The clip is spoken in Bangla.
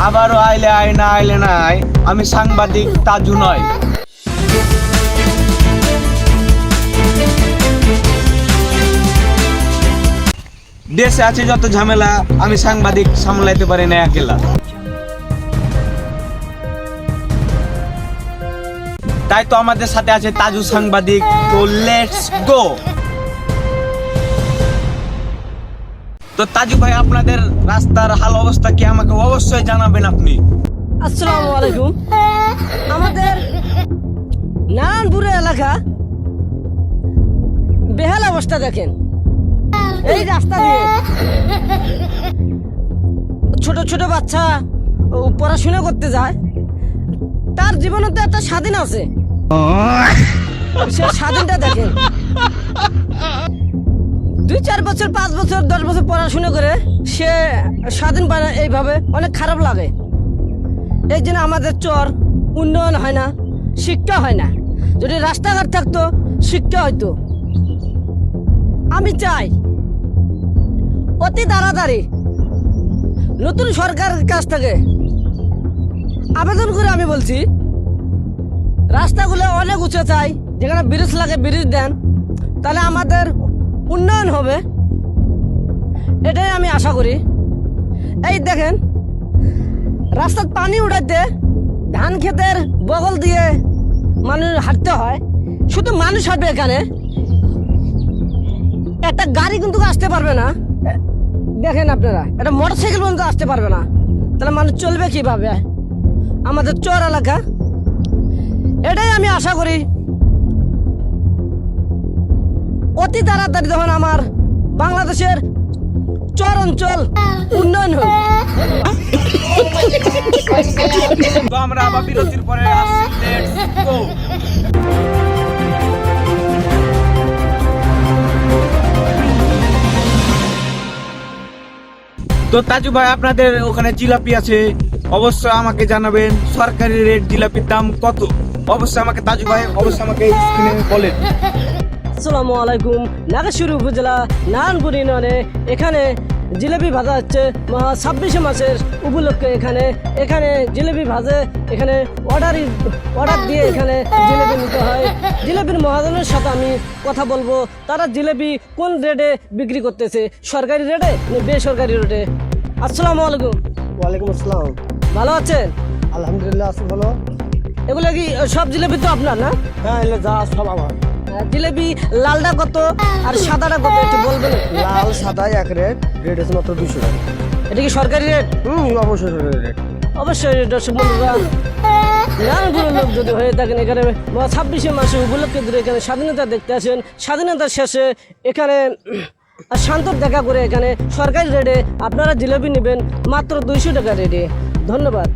আবারও আইলে আয় না আইলে নাই, আমি সাংবাদিক তাজু নয়। দেশে আছে যত ঝামেলা, আমি সাংবাদিক সামলাইতে পারি না একলা। তাই তো আমাদের সাথে আছে তাজু সাংবাদিক। তো লেটস গো। তো তাজু ভাই, আপনাদের রাস্তার হাল অবস্থা কি আমাকে অবশ্যই জানাবেন আপনি। আসসালামু আলাইকুম। আমাদের নারায়ণপুরের এলাকা বেহাল অবস্থা দেখেন। এই রাস্তা দিয়ে ছোট ছোট বাচ্চা পড়াশোনা করতে যায়, তার জীবনে তো একটা স্বাধীন আছে, সে স্বাধীনটা দেখেন। 2-4 বছর 5 বছর 10 বছর পড়াশোনা করে সে স্বাধীন পায় না, এইভাবে অনেক খারাপ লাগে। এই জন্য আমাদের চর উন্নয়ন হয় না, শিক্ষা হয় না। যদি রাস্তাঘাট থাকতো, শিক্ষা হইতো। আমি চাই অতি তাড়াতাড়ি নতুন সরকারের কাছ থেকে আবেদন করে আমি বলছি, রাস্তাগুলো অনেক উঁচু চাই, যেখানে ব্রিজ লাগে ব্রিজ দেন, তাহলে আমাদের উন্নয়ন হবে। এটাই আমি আশা করি। এই দেখেন, রাস্তার পানি উঠাতে ধান ক্ষেতের বগল দিয়ে মানুষ হাঁটতে হয়। শুধু মানুষ হাঁটবে, এখানে একটা গাড়ি কিন্তু আসতে পারবে না। দেখেন আপনারা, একটা মোটরসাইকেল পর্যন্ত আসতে পারবে না। তাহলে মানুষ চলবে কিভাবে আমাদের চর এলাকা? এটাই আমি আশা করি অতি তাড়াতাড়ি যখন আমার বাংলাদেশের চর অঞ্চল উন্নয়ন হবে। তো আমরা আবার বিরতির পরে আসছি। Let's go. তো তাজু ভাই, আপনাদের ওখানে জিলাপি আছে, অবশ্যই আমাকে জানাবেন সরকারি রেট জিলাপির দাম কত। অবশ্যই আমাকে তাজু ভাই অবশ্যই আমাকে স্ক্রিনে বলেন। আসসালামু আলাইকুম। নাগেশ্বরী উপজেলা নারায়ণপুর ইউনিয়নে এখানে জিলেপি ভাজা হচ্ছে 26শে মাসের উপলক্ষে। এখানে জিলেপি ভাজে, এখানে অর্ডার দিয়ে এখানে জিলেপি নিতে হয়। জিলেপির মহাজনের সাথে আমি কথা বলবো, তারা জিলেপি কোন রেটে বিক্রি করতেছে, সরকারি রেটে না বেসরকারি রেটে। আসসালামু আলাইকুম। ওয়ালাইকুম আসসালাম। ভালো আছেন? আলহামদুলিল্লাহ আছি ভালো। এগুলো কি সব জিলেপি তো আপনার না? হ্যাঁ, এলে যা সব আমার। জিলেপি লালটা কত আর সাদাটা কত একটু বলবেন? লাল সাদা এক রেট, রেট আছে মাত্র 200 টাকা। এটা কি সরকারি রেট? অবশ্যই রেট। অবশ্যই দর্শক বন্ধুরা, নারায়ণপুরের লোক যদি হয়ে থাকেন, এখানে 26শে মাসে উপলক্ষে ধরে এখানে স্বাধীনতা দেখতে আসেন। স্বাধীনতার শেষে এখানে শান্ত দেখা করে এখানে সরকারি রেটে আপনারা জিলেপি নেবেন মাত্র 200 টাকা রেটে। ধন্যবাদ।